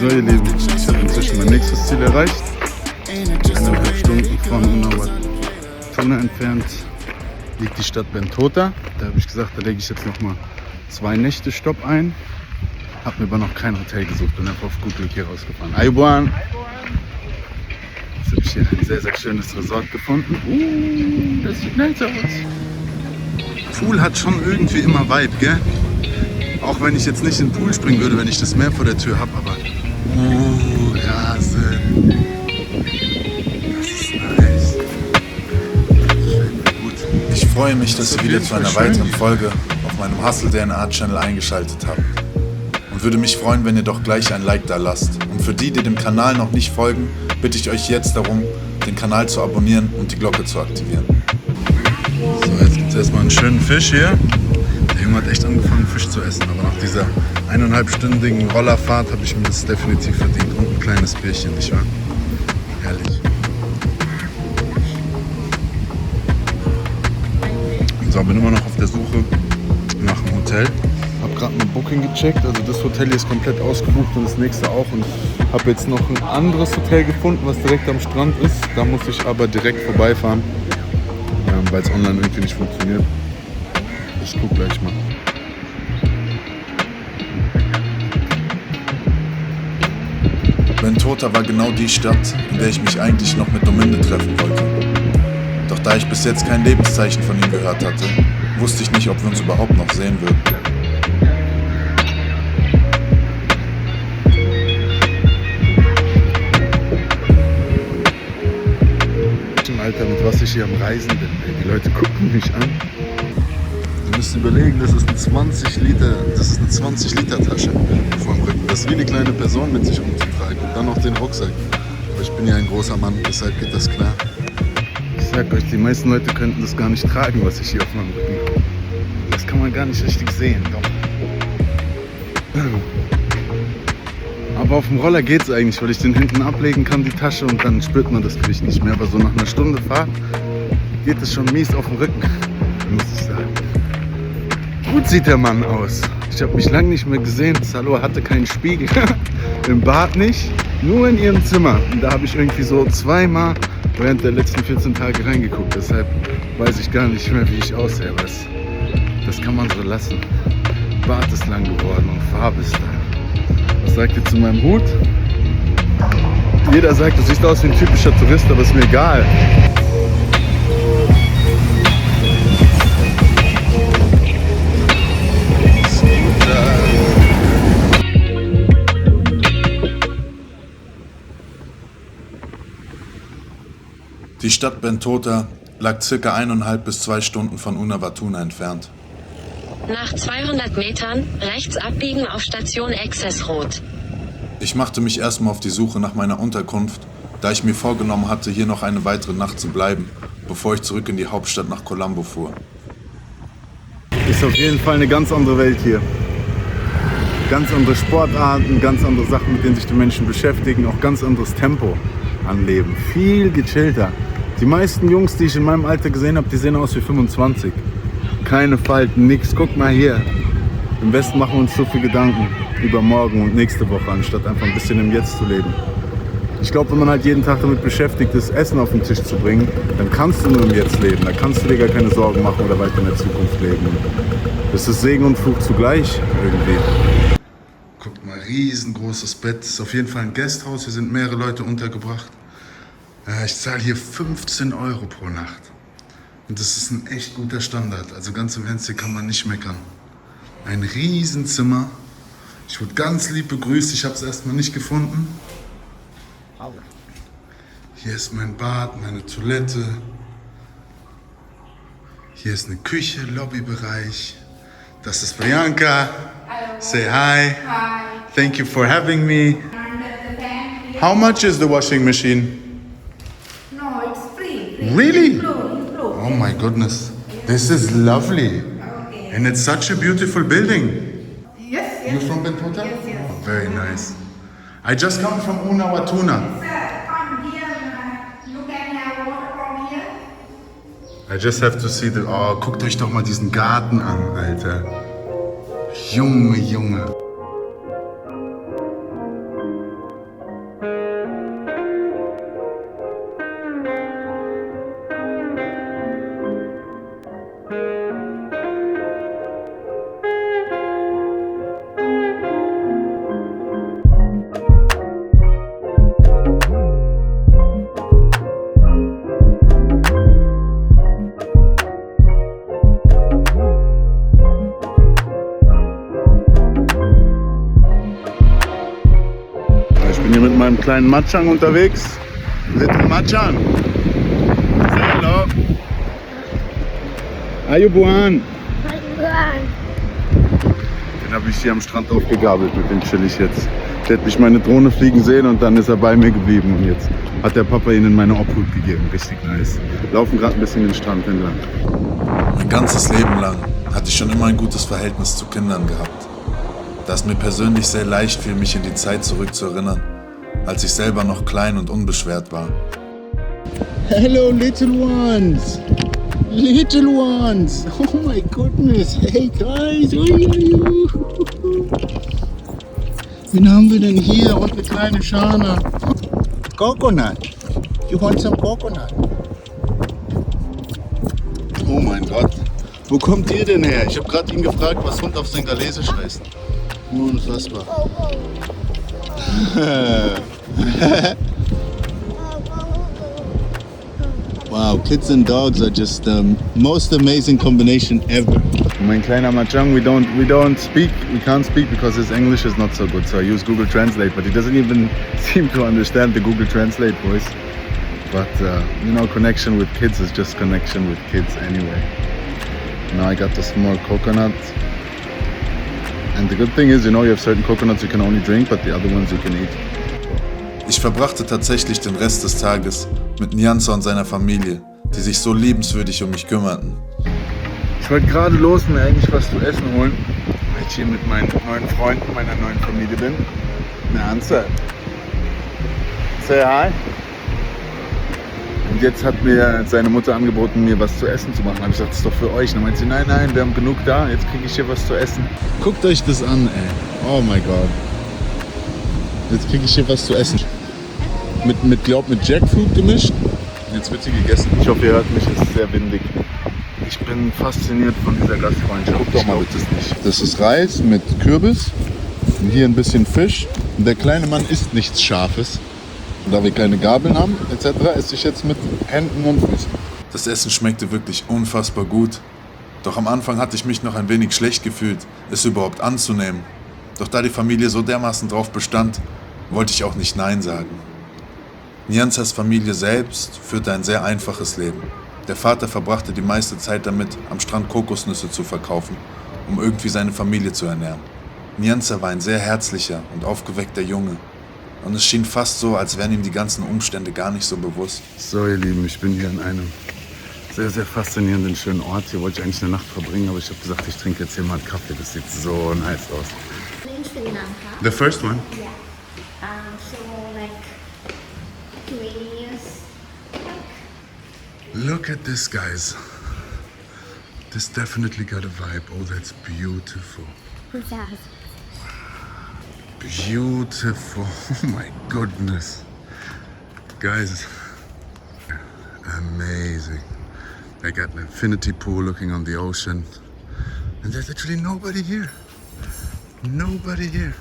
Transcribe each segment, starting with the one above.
So ihr Lieben, ich habe inzwischen mein nächstes Ziel erreicht. 1,5 Stunden von Unawatuna entfernt liegt die Stadt Bentota. Da habe ich gesagt, da lege ich jetzt nochmal 2 Nächte Stopp ein. Habe mir aber noch kein Hotel gesucht, bin einfach auf gut Glück hier rausgefahren. Ayuan! Jetzt habe ich hier ein sehr, sehr schönes Resort gefunden. Das sieht nice aus. Pool hat schon irgendwie immer Vibe, gell? Auch wenn ich jetzt nicht in den Pool springen würde, wenn ich das Meer vor der Tür habe, aber Rasen. Das ist nice. Gut. Ich freue mich, dass ihr wieder zu einer weiteren Folge auf meinem Hustle DNA Channel eingeschaltet habt. Und würde mich freuen, wenn ihr doch gleich ein Like da lasst. Und für die, die dem Kanal noch nicht folgen, bitte ich euch jetzt darum, den Kanal zu abonnieren und die Glocke zu aktivieren. So, jetzt gibt es erstmal einen schönen Fisch hier. Der Junge hat echt angefangen, Fisch zu essen, aber nach dieser 1,5-stündigen Rollerfahrt habe ich mir das definitiv verdient. Und ein kleines Bierchen, nicht wahr? Herrlich. So, bin immer noch auf der Suche nach einem Hotel. Habe gerade ein Booking gecheckt, also das Hotel hier ist komplett ausgebucht und das nächste auch. Und habe jetzt noch ein anderes Hotel gefunden, was direkt am Strand ist. Da muss ich aber direkt vorbeifahren, weil es online irgendwie nicht funktioniert. Ich guck gleich mal. Bentota war genau die Stadt, in der ich mich eigentlich noch mit Dominde treffen wollte. Doch da ich bis jetzt kein Lebenszeichen von ihm gehört hatte, wusste ich nicht, ob wir uns überhaupt noch sehen würden. Alter, mit was ich hier am Reisen bin. Die Leute gucken mich an. Sie müssen überlegen, das ist eine 20 Liter Tasche vom Rücken. Das ist wie eine kleine Person mit sich umzutragen und dann noch den Rucksack. Aber ich bin ja ein großer Mann, deshalb geht das klar. Ich sag euch, die meisten Leute könnten das gar nicht tragen, was ich hier auf meinem Rücken habe. Das kann man gar nicht richtig sehen. Aber auf dem Roller geht es eigentlich, weil ich den hinten ablegen kann, die Tasche, und dann spürt man das Gewicht nicht mehr. Aber so nach einer Stunde Fahrt geht es schon mies auf dem Rücken, muss ich sagen. Gut sieht der Mann aus. Ich habe mich lange nicht mehr gesehen. Salo hatte keinen Spiegel, im Bad nicht, nur in ihrem Zimmer. Und da habe ich irgendwie so 2-mal während der letzten 14 Tage reingeguckt. Deshalb weiß ich gar nicht mehr, wie ich aussehe. Aber das kann man so lassen. Bart ist lang geworden und Farbe ist da. Was sagt ihr zu meinem Hut? Jeder sagt, du siehst aus wie ein typischer Tourist, aber ist mir egal. Die Stadt Bentota lag ca. 1,5 bis 2 Stunden von Unawatuna entfernt. Nach 200 Metern rechts abbiegen auf Station Access Rot. Ich machte mich erstmal auf die Suche nach meiner Unterkunft, da ich mir vorgenommen hatte, hier noch eine weitere Nacht zu bleiben, bevor ich zurück in die Hauptstadt nach Colombo fuhr. Ist auf jeden Fall eine ganz andere Welt hier. Ganz andere Sportarten, ganz andere Sachen, mit denen sich die Menschen beschäftigen, auch ganz anderes Tempo an Leben. Viel gechillter. Die meisten Jungs, die ich in meinem Alter gesehen habe, die sehen aus wie 25. Keine Falten, nix. Guck mal hier. Im Westen machen wir uns so viel Gedanken über morgen und nächste Woche, anstatt einfach ein bisschen im Jetzt zu leben. Ich glaube, wenn man halt jeden Tag damit beschäftigt ist, Essen auf den Tisch zu bringen, dann kannst du nur im Jetzt leben. Da kannst du dir gar keine Sorgen machen oder weiter in der Zukunft leben. Das ist Segen und Fluch zugleich irgendwie. Guckt mal, riesengroßes Bett. Das ist auf jeden Fall ein Gasthaus. Hier sind mehrere Leute untergebracht. Ich zahle hier 15 € pro Nacht. Und das ist ein echt guter Standard. Also ganz im Ernst, hier kann man nicht meckern. Ein Riesenzimmer. Ich wurde ganz lieb begrüßt. Ich habe es erstmal nicht gefunden. Hier ist mein Bad, meine Toilette. Hier ist eine Küche, Lobbybereich. Das ist Bianca. Hello. Say hi. Hi. Thank you for having me. Under the fan here. How much is the washing machine? No, it's free. Really? Include. Oh my goodness. This is lovely. Okay. And it's such a beautiful building. Yes, yes. You're from Bentota? Yes, yes. Oh, very nice. I just come from Unawatuna. Sir, come here. You can have water from here. I just have to see the... Oh, guckt euch doch mal diesen Garten an, Alter. Junge, Junge. hier mit meinem kleinen Machang unterwegs. Little Machang. Say hello. Ayubuan. Den habe ich hier am Strand aufgegabelt, mit dem chill ich jetzt. Der hat mich meine Drohne fliegen sehen und dann ist er bei mir geblieben. Und jetzt hat der Papa ihn in meine Obhut gegeben. Richtig nice. Laufen gerade ein bisschen den Strand entlang. Mein ganzes Leben lang hatte ich schon immer ein gutes Verhältnis zu Kindern gehabt. Da es mir persönlich sehr leicht fiel, mich in die Zeit zurückzuerinnern, als ich selber noch klein und unbeschwert war. Hello little ones! Little ones! Oh my goodness! Hey guys! Wen haben wir denn hier? Und eine kleine Schane. Coconut! You want some coconut? Oh mein Gott! Wo kommt ihr denn her? Ich habe gerade ihn gefragt, was Hund auf Sengalesisch heißt. Unfassbar. Wow, kids and dogs are just the most amazing combination ever. Mein kleiner Machang, we can't speak because his English is not so good. So I use Google Translate, but he doesn't even seem to understand the Google Translate voice. But connection with kids is just connection with kids anyway. Now I got the small coconut. And the good thing is, you have certain coconuts you can only drink, but the other ones you can eat. Ich verbrachte tatsächlich den Rest des Tages mit Nyanza und seiner Familie, die sich so liebenswürdig um mich kümmerten. Ich wollte gerade los mir eigentlich was zu essen holen, weil ich hier mit meinen neuen Freunden, meiner neuen Familie bin. Nyanza. Say hi. Und jetzt hat mir seine Mutter angeboten, mir was zu essen zu machen. Da habe ich gesagt, das ist doch für euch. Dann meint sie, nein, wir haben genug da, jetzt kriege ich hier was zu essen. Guckt euch das an, ey. Oh my God. Jetzt kriege ich hier was zu essen. Mit Jackfruit gemischt. Jetzt wird sie gegessen. Ich hoffe, ihr hört mich, es ist sehr windig. Ich bin fasziniert von dieser Gastfreundschaft. Guck doch mal bitte nicht. Das ist Reis mit Kürbis. Und hier ein bisschen Fisch. Und der kleine Mann isst nichts Scharfes. Und da wir keine Gabeln haben, etc., esse ich jetzt mit Händen und Füßen. Das Essen schmeckte wirklich unfassbar gut. Doch am Anfang hatte ich mich noch ein wenig schlecht gefühlt, es überhaupt anzunehmen. Doch da die Familie so dermaßen drauf bestand, wollte ich auch nicht Nein sagen. Nyanzas Familie selbst führte ein sehr einfaches Leben. Der Vater verbrachte die meiste Zeit damit, am Strand Kokosnüsse zu verkaufen, um irgendwie seine Familie zu ernähren. Nyanza war ein sehr herzlicher und aufgeweckter Junge. Und es schien fast so, als wären ihm die ganzen Umstände gar nicht so bewusst. So ihr Lieben, ich bin hier an einem sehr, sehr faszinierenden, schönen Ort. Hier wollte ich eigentlich eine Nacht verbringen, aber ich habe gesagt, ich trinke jetzt hier mal einen Kaffee. Das sieht so nice aus. In Sri Lanka. The first one? Yeah. So like 20 years. Look at this, guys. This definitely got a vibe. Oh, that's beautiful. Who's that? Beautiful. Oh my goodness. Guys, amazing. I got an infinity pool looking on the ocean. And there's literally nobody here. Nobody here.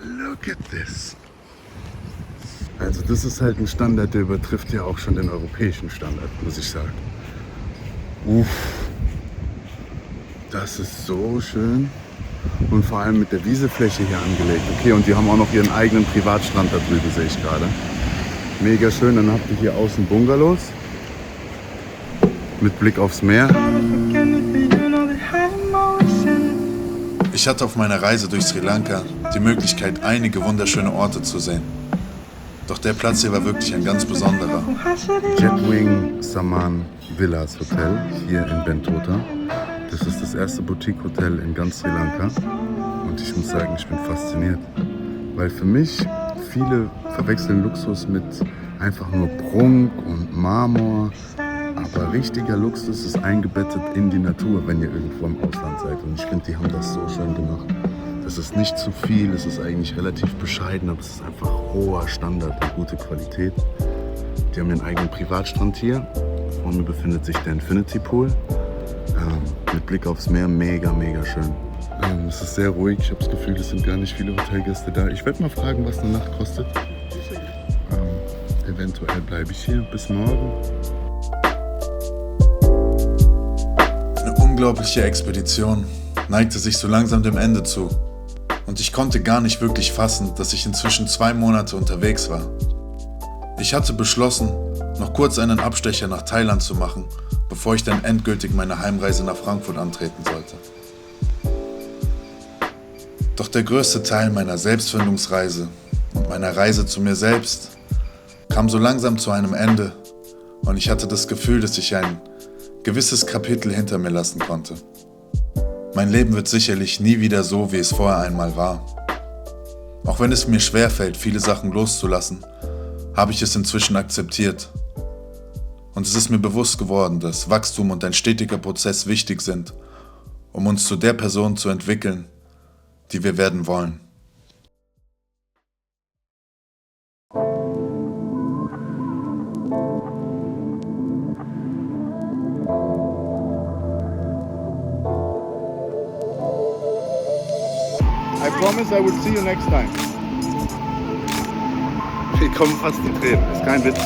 Look at this. Also das ist halt ein Standard, der übertrifft ja auch schon den europäischen Standard, muss ich sagen. Uff. Das ist so schön. Und vor allem mit der Wiesefläche hier angelegt. Okay, und die haben auch noch ihren eigenen Privatstrand da drüben, sehe ich gerade. Mega schön. Dann habt ihr hier außen Bungalows mit Blick aufs Meer. Ich hatte auf meiner Reise durch Sri Lanka die Möglichkeit, einige wunderschöne Orte zu sehen. Doch der Platz hier war wirklich ein ganz besonderer. Jetwing Saman Villas Hotel hier in Bentota. Das ist das erste Boutique-Hotel in ganz Sri Lanka. Und ich muss sagen, ich bin fasziniert. Weil für mich, viele verwechseln Luxus mit einfach nur Prunk und Marmor. Aber richtiger Luxus ist eingebettet in die Natur, wenn ihr irgendwo im Ausland seid. Und ich finde, die haben das so schön gemacht. Das ist nicht zu viel, es ist eigentlich relativ bescheiden, aber es ist einfach hoher Standard und gute Qualität. Die haben ihren eigenen Privatstrand hier. Vor mir befindet sich der Infinity Pool. Mit Blick aufs Meer, mega, mega schön. Es ist sehr ruhig, ich habe das Gefühl, es sind gar nicht viele Hotelgäste da. Ich werde mal fragen, was eine Nacht kostet. Eventuell bleibe ich hier bis morgen. Eine unglaubliche Expedition neigte sich so langsam dem Ende zu. Und ich konnte gar nicht wirklich fassen, dass ich inzwischen 2 Monate unterwegs war. Ich hatte beschlossen, noch kurz einen Abstecher nach Thailand zu machen, bevor ich dann endgültig meine Heimreise nach Frankfurt antreten sollte. Doch der größte Teil meiner Selbstfindungsreise und meiner Reise zu mir selbst kam so langsam zu einem Ende und ich hatte das Gefühl, dass ich ein gewisses Kapitel hinter mir lassen konnte. Mein Leben wird sicherlich nie wieder so, wie es vorher einmal war. Auch wenn es mir schwerfällt, viele Sachen loszulassen, habe ich es inzwischen akzeptiert. Und es ist mir bewusst geworden, dass Wachstum und ein stetiger Prozess wichtig sind, um uns zu der Person zu entwickeln, die wir werden wollen. I promise I will see you next time. Hier kommen fast die Tränen, ist kein Witz.